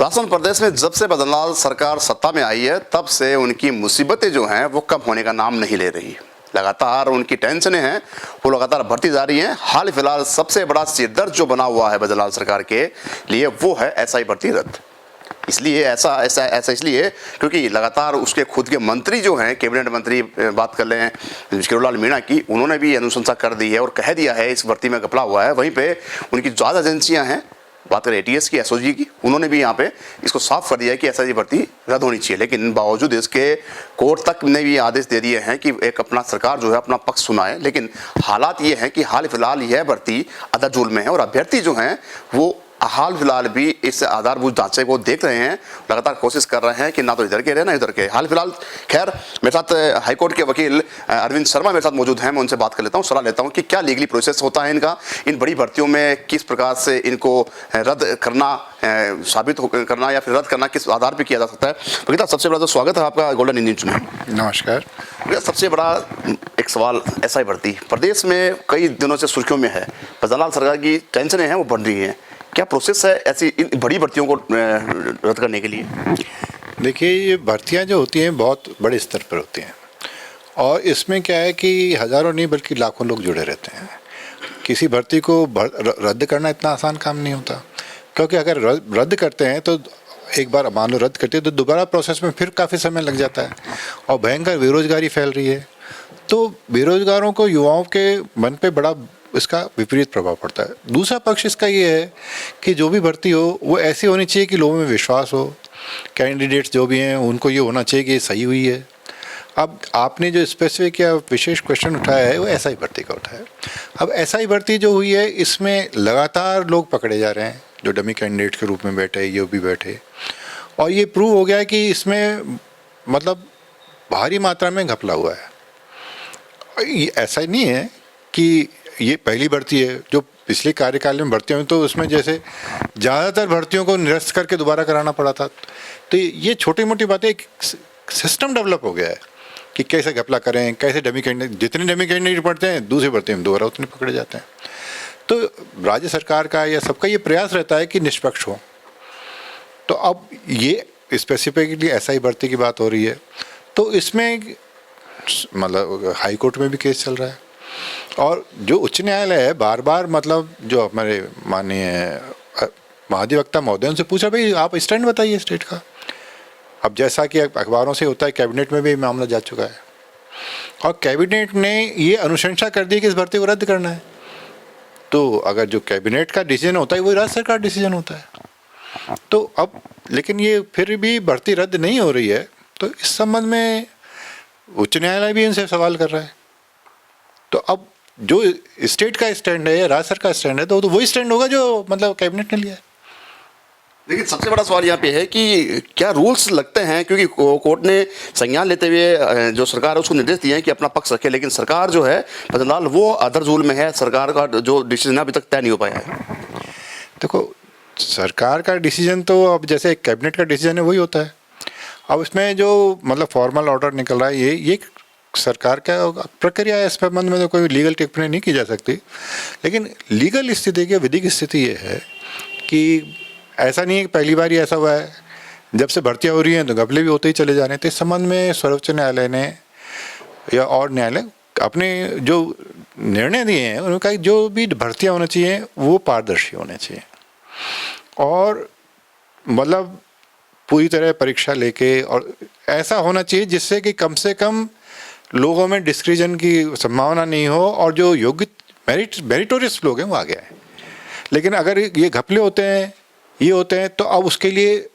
राजस्थान प्रदेश में जब से बदलाव सरकार सत्ता में आई है तब से उनकी मुसीबतें जो हैं वो कम होने का नाम नहीं ले रही। लगातार उनकी टेंशनें हैं वो लगातार बढ़ती जा रही हैं। हाल फिलहाल सबसे बड़ा सिरदर्द जो बना हुआ है बदलाव सरकार के लिए वो है एसआई भर्ती रद्द। इसलिए ऐसा इसलिए क्योंकि लगातार उसके खुद के मंत्री जो हैं, कैबिनेट मंत्री बात कर लें किरोड़ीलाल मीणा की, उन्होंने भी अनुशंसा कर दी है और कह दिया है इस भर्ती में घपला हुआ है। वहीं पे उनकी ज़्यादा एजेंसियां हैं, बात करें एटीएस की, एसओजी की, उन्होंने भी यहाँ पे इसको साफ कर दिया है कि एसआई भर्ती रद्द होनी चाहिए। लेकिन बावजूद इसके कोर्ट तक ने भी आदेश दे दिए हैं कि एक अपना सरकार जो है अपना पक्ष सुनाए। लेकिन हालात ये हैं कि हाल फिलहाल यह भर्ती अदर-जुल्म में है और अभ्यर्थी जो हैं वो हाल फिलहाल भी इस आधारभूत ढांचे को देख रहे हैं, लगातार कोशिश कर रहे हैं कि ना तो इधर के रहे ना इधर के। हाल फिलहाल खैर मेरे साथ हाईकोर्ट के वकील अरविंद शर्मा मेरे साथ मौजूद हैं। मैं उनसे बात कर लेता हूं, सलाह लेता हूं कि क्या लीगली प्रोसेस होता है इनका, इन बड़ी भर्तियों में किस प्रकार से इनको रद्द करना, साबित करना या फिर रद्द करना किस आधार पर किया जा सकता है। वकील साहब, सबसे बड़ा तो स्वागत है आपका गोल्डन इंडियन में। नमस्कार। सबसे बड़ा एक सवाल, एसआई भर्ती प्रदेश में कई दिनों से सुर्खियों में है, बदलाव सरकार की टेंशनें हैं वो बढ़ रही हैं। क्या प्रोसेस है ऐसी इन बड़ी भर्तियों को रद्द करने के लिए? देखिए, ये भर्तियां जो होती हैं बहुत बड़े स्तर पर होती हैं और इसमें क्या है कि हज़ारों नहीं बल्कि लाखों लोग जुड़े रहते हैं। किसी भर्ती को रद्द करना इतना आसान काम नहीं होता, क्योंकि अगर रद्द करते हैं तो एक बार मान लो रद्द करते हैं तो दोबारा प्रोसेस में फिर काफ़ी समय लग जाता है और भयंकर बेरोजगारी फैल रही है। तो बेरोजगारों को, युवाओं के मन पे बड़ा इसका विपरीत प्रभाव पड़ता है। दूसरा पक्ष इसका ये है कि जो भी भर्ती हो वो ऐसी होनी चाहिए कि लोगों में विश्वास हो, कैंडिडेट्स जो भी हैं उनको ये होना चाहिए कि ये सही हुई है। अब आपने जो स्पेसिफिक या विशेष क्वेश्चन उठाया है वो एसआई भर्ती का उठाया है। अब एसआई भर्ती जो हुई है इसमें लगातार लोग पकड़े जा रहे हैं जो डमी कैंडिडेट के रूप में बैठे, ये भी बैठे, और ये प्रूव हो गया है कि इसमें मतलब भारी मात्रा में घपला हुआ है। ऐसा नहीं है कि ये पहली भर्ती है, जो पिछले कार्यकाल में भर्तियां हुई तो उसमें जैसे ज़्यादातर भर्तियों को निरस्त करके दोबारा कराना पड़ा था। तो ये छोटी मोटी बातें, एक सिस्टम डेवलप हो गया है कि कैसे घपला करें, कैसे डमी कैंडिडेट, जितने डमी कैंडिडेट पढ़ते हैं दूसरी भर्ती में दोबारा उतने पकड़े जाते हैं। तो राज्य सरकार का या सबका ये प्रयास रहता है कि निष्पक्ष हो। तो अब ये स्पेसिफिकली एसआई भर्ती की बात हो रही है तो इसमें मतलब हाई कोर्ट में भी केस चल रहा है और जो उच्च न्यायालय है बार बार मतलब जो हमारे माननीय महाधिवक्ता महोदय उनसे पूछा, भाई आप स्टैंड बताइए स्टेट का। अब जैसा कि अखबारों से होता है, कैबिनेट में भी मामला जा चुका है और कैबिनेट ने ये अनुशंसा कर दी कि इस भर्ती को रद्द करना है। तो अगर जो कैबिनेट का डिसीजन होता है वही राज्य सरकार डिसीजन होता है। तो अब लेकिन ये फिर भी भर्ती रद्द नहीं हो रही है, तो इस संबंध में उच्च न्यायालय भी इनसे सवाल कर रहा है। तो अब जो स्टेट का स्टैंड है या राज्य सरकार का स्टैंड है तो वही स्टैंड होगा जो मतलब कैबिनेट ने लिया है। लेकिन सबसे बड़ा सवाल यहाँ पे है कि क्या रूल्स लगते हैं, क्योंकि कोर्ट ने संज्ञान लेते हुए जो सरकार है उसको निर्देश दिए हैं कि अपना पक्ष रखे, लेकिन सरकार जो है बदलाव वो अदर जुल्म में है। सरकार का जो डिसीजन अभी तक तय नहीं हो पाया है। देखो, सरकार का डिसीजन तो अब जैसे कैबिनेट का डिसीजन है वही होता है। अब इसमें जो मतलब फॉर्मल ऑर्डर निकल रहा है ये सरकार का प्रक्रिया है, इस संबंध में तो कोई लीगल टिप्पणी नहीं की जा सकती। लेकिन लीगल स्थिति की, विधिक स्थिति ये है कि ऐसा नहीं है कि पहली बार ही ऐसा हुआ है, जब से भर्तियां हो रही हैं तो घपले भी होते ही चले जा रहे हैं। तो इस संबंध में सर्वोच्च न्यायालय ने या और न्यायालय अपने जो निर्णय दिए हैं उन्होंने कहा जो भी भर्तियां होनी चाहिए वो पारदर्शी होने चाहिए और मतलब पूरी तरह परीक्षा लेके, और ऐसा होना चाहिए जिससे कि कम से कम लोगों में डिस्क्रिजन की संभावना नहीं हो और जो योग्य मेरिटोरियस लोग हैं वो आ गए। लेकिन अगर ये घपले होते हैं, ये होते हैं, तो अब उसके लिए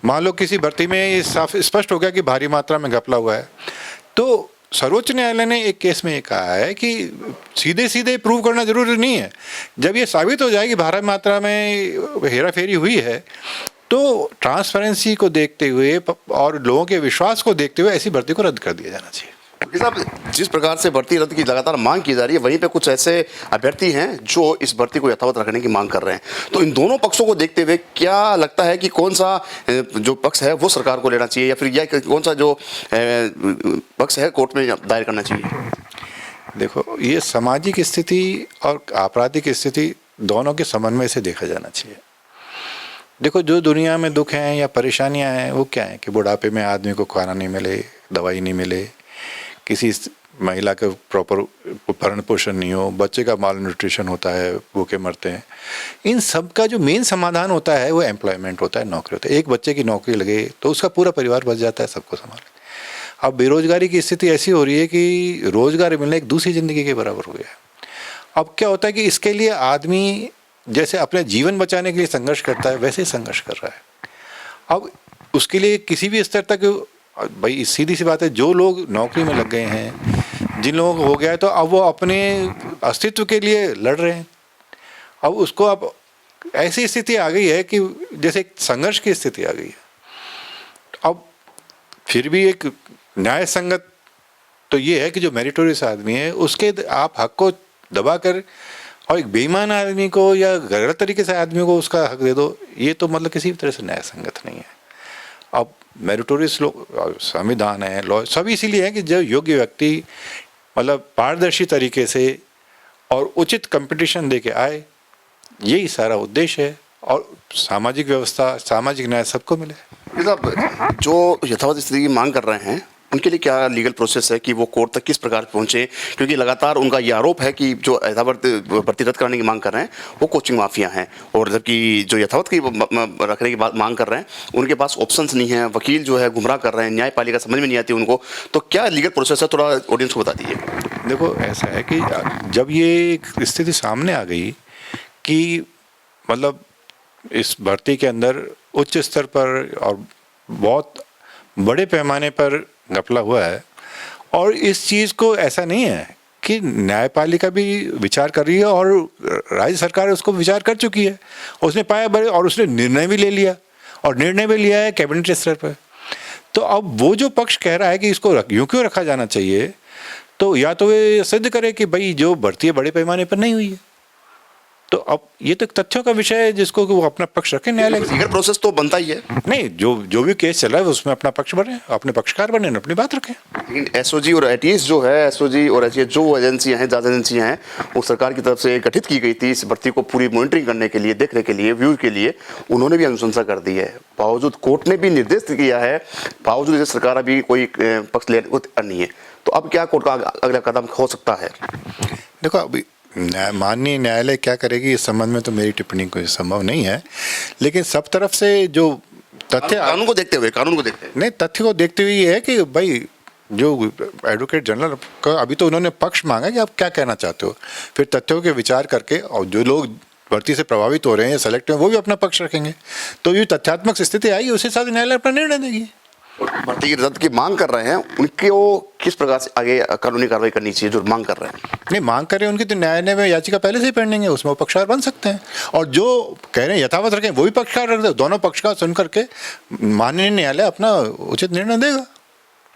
मान लो किसी भर्ती में ये साफ स्पष्ट हो गया कि भारी मात्रा में घपला हुआ है, तो सर्वोच्च न्यायालय ने एक केस में ये कहा है कि सीधे सीधे प्रूव करना जरूरी नहीं है। जब ये साबित हो जाए कि भारी मात्रा में हेराफेरी हुई है तो ट्रांसपेरेंसी को देखते हुए और लोगों के विश्वास को देखते हुए ऐसी भर्ती को रद्द कर दिया जाना चाहिए। साहब, जिस प्रकार से भर्ती रद्द की लगातार मांग की जा रही है, वहीं पे कुछ ऐसे अभ्यर्थी हैं जो इस भर्ती को यथावत रखने की मांग कर रहे हैं। तो इन दोनों पक्षों को देखते हुए क्या लगता है कि कौन सा जो पक्ष है वो सरकार को लेना चाहिए या फिर यह कौन सा जो पक्ष है कोर्ट में दायर करना चाहिए? देखो, ये सामाजिक स्थिति और आपराधिक स्थिति दोनों के समन्वय से देखा जाना चाहिए। देखो, जो दुनिया में दुख हैं या परेशानियां हैं वो क्या है कि बुढ़ापे में आदमी को खाना नहीं मिले, दवाई नहीं मिले, किसी महिला का प्रॉपर भरण पोषण नहीं हो, बच्चे का माल न्यूट्रिशन होता है, भूखे मरते हैं। इन सब का जो मेन समाधान होता है वो एम्प्लॉयमेंट होता है, नौकरी होता है। एक बच्चे की नौकरी लगे तो उसका पूरा परिवार बच जाता है, सबको संभाल। अब बेरोजगारी की स्थिति ऐसी हो रही है कि रोजगार मिलना एक दूसरी ज़िंदगी के बराबर हो गया है। अब क्या होता है कि इसके लिए आदमी जैसे अपने जीवन बचाने के लिए संघर्ष करता है वैसे ही संघर्ष कर रहा है। अब उसके लिए किसी भी स्तर तक, भाई सीधी सी बात है, जो लोग नौकरी में लग गए हैं, जिन लोगों को हो गया है, तो अब वो अपने अस्तित्व के लिए लड़ रहे हैं। अब उसको अब ऐसी स्थिति आ गई है कि जैसे एक संघर्ष की स्थिति आ गई है। अब फिर भी एक न्याय संगत तो ये है कि जो मेरिटोरियस आदमी है उसके आप हक को दबाकर और एक बेईमान आदमी को या गलत तरीके से आदमी को उसका हक दे दो, ये तो मतलब किसी भी तरह से न्याय संगत नहीं है। अब मेरिटोरियस लोग, संविधान है, लॉ, सब इसीलिए है कि जो योग्य व्यक्ति मतलब पारदर्शी तरीके से और उचित कंपटीशन दे के आए, यही सारा उद्देश्य है, और सामाजिक व्यवस्था, सामाजिक न्याय सबको मिले। ये साहब जो यथावत स्थिति की मांग कर रहे हैं उनके लिए क्या लीगल प्रोसेस है कि वो कोर्ट तक किस प्रकार पहुंचे, क्योंकि लगातार उनका ये आरोप है कि जो यथावत भर्ती रद्द कराने की मांग कर रहे हैं वो कोचिंग माफिया हैं, और जबकि जो यथावत की रखने की बात मांग कर रहे हैं उनके पास ऑप्शंस नहीं है, वकील जो है गुमराह कर रहे हैं, न्यायपालिका समझ में नहीं आती उनको। तो क्या लीगल प्रोसेस है, थोड़ा ऑडियंस को बता दीजिए। देखो, ऐसा है कि जब ये एक स्थिति सामने आ गई कि मतलब इस भर्ती के अंदर उच्च स्तर पर और बहुत बड़े पैमाने पर घपला हुआ है, और इस चीज़ को ऐसा नहीं है कि न्यायपालिका भी विचार कर रही है और राज्य सरकार उसको विचार कर चुकी है, उसने पाया बड़े, और उसने निर्णय भी ले लिया, और निर्णय भी लिया है कैबिनेट स्तर पर। तो अब वो जो पक्ष कह रहा है कि इसको यूं क्यों रखा जाना चाहिए, तो या तो वे सिद्ध करे कि भाई जो भर्ती है बड़े पैमाने पर नहीं हुई है। तो अब ये तो एक तथ्यों का विषय है जिसको कि वो अपना पक्ष रखे न्यायालय। लीगल प्रोसेस तो बनता ही है। नहीं, जो भी केस चला है उसमें अपना पक्ष बने, अपने पक्षकार बने, अपनी बात रखें। लेकिन एसओजी और एटीएस जो है, एसओजी और एटीएस जो एजेंसियां हैं, जांच एजेंसियां हैं, वो सरकार की तरफ से गठित की गई थी इस भर्ती को पूरी मॉनिटरिंग करने के लिए, देखने के लिए, व्यू के लिए। उन्होंने भी अनुशंसा कर दी है, बावजूद कोर्ट ने भी निर्देश किया है, बावजूद सरकार अभी कोई पक्ष ले नहीं है। तो अब क्या कोर्ट का अगला कदम हो सकता है? देखो, अभी माननीय न्यायालय क्या करेगी इस संबंध में तो मेरी टिप्पणी कोई संभव नहीं है, लेकिन सब तरफ से जो तथ्य, कानून को देखते हुए नहीं, तथ्य को देखते हुए ये है कि भाई जो एडवोकेट जनरल का अभी तो उन्होंने पक्ष मांगा कि आप क्या कहना चाहते हो, फिर तथ्यों के विचार करके, और जो लोग भर्ती से प्रभावित हो रहे हैं, सेलेक्ट हुए, वो भी अपना पक्ष रखेंगे। तो ये तथ्यात्मक स्थिति आई, उसी हिसाब से न्यायालय अपना निर्णय देगी। भर्ती की रद्द की मांग कर रहे हैं, उनके वो किस प्रकार से आगे कानूनी कार्रवाई करनी चाहिए जो मांग कर रहे हैं? नहीं, मांग कर रहे हैं उनकी तो न्यायालय में याचिका पहले से ही पेंडिंग है, उसमें वो पक्षकार बन सकते हैं, और जो कह रहे हैं यथावत रखें वो भी पक्षकार रख दे। दोनों पक्ष का सुन करके माननीय न्यायालय अपना उचित निर्णय देगा।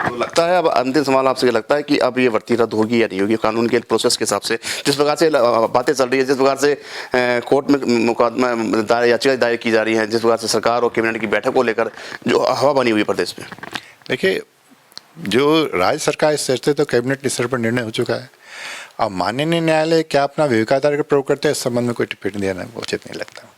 तो लगता है, अब अंतिम सवाल आपसे लगता है कि अब ये भर्ती रद्द होगी या नहीं होगी कानून के प्रोसेस के हिसाब से, जिस प्रकार से बातें चल रही है, जिस प्रकार से कोर्ट में मुकदमा याचिका दायर की जा रही है, जिस प्रकार से सरकार और कैबिनेट की बैठक को लेकर जो हवा बनी हुई प्रदेश में? देखिए, जो राज्य सरकार स्तर से तो कैबिनेट स्तर पर निर्णय हो चुका है। अब माननीय न्यायालय क्या अपना विवेकाधिकार का प्रयोग करते हैं, इस संबंध में कोई टिप्पणी देना उचित नहीं लगता।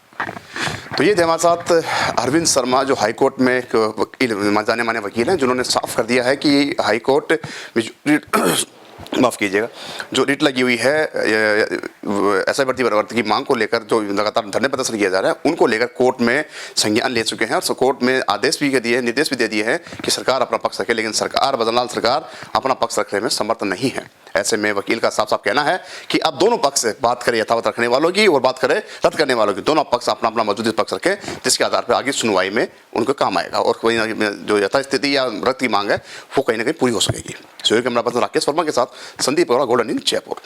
तो ये थे हमारे साथ अरविंद शर्मा, जो हाईकोर्ट में एक वकील, जाने माने वकील हैं, जिन्होंने साफ कर दिया है कि हाईकोर्ट माफ़ कीजिएगा, जो रिट लगी हुई है ऐसा भर्ती की मांग को लेकर जो लगातार धरने प्रदर्शन किया जा रहा है, उनको लेकर कोर्ट में संज्ञान ले चुके हैं, और कोर्ट में आदेश भी दिए, निर्देश भी दे दिए हैं कि सरकार अपना पक्ष रखे, लेकिन सरकार, बदनलाल सरकार अपना पक्ष रखने में समर्थ नहीं है। ऐसे में वकील का साफ साफ कहना है कि अब दोनों पक्ष बात करें यथावत रखने वालों की और बात करें रद्द करने वालों की, दोनों पक्ष अपना अपना मौजूदा पक्ष रखें, जिसके आधार पर आगे सुनवाई में उनको काम आएगा, और कोई जो यथास्थिति या रद्द की मांग है वो कहीं ना कहीं पूरी हो सकेगी। सहयोगी कैमरा पर्सन राकेश वर्मा के साथ संदीप अरोड़ा, गोल्डन न्यूज़, जयपुर।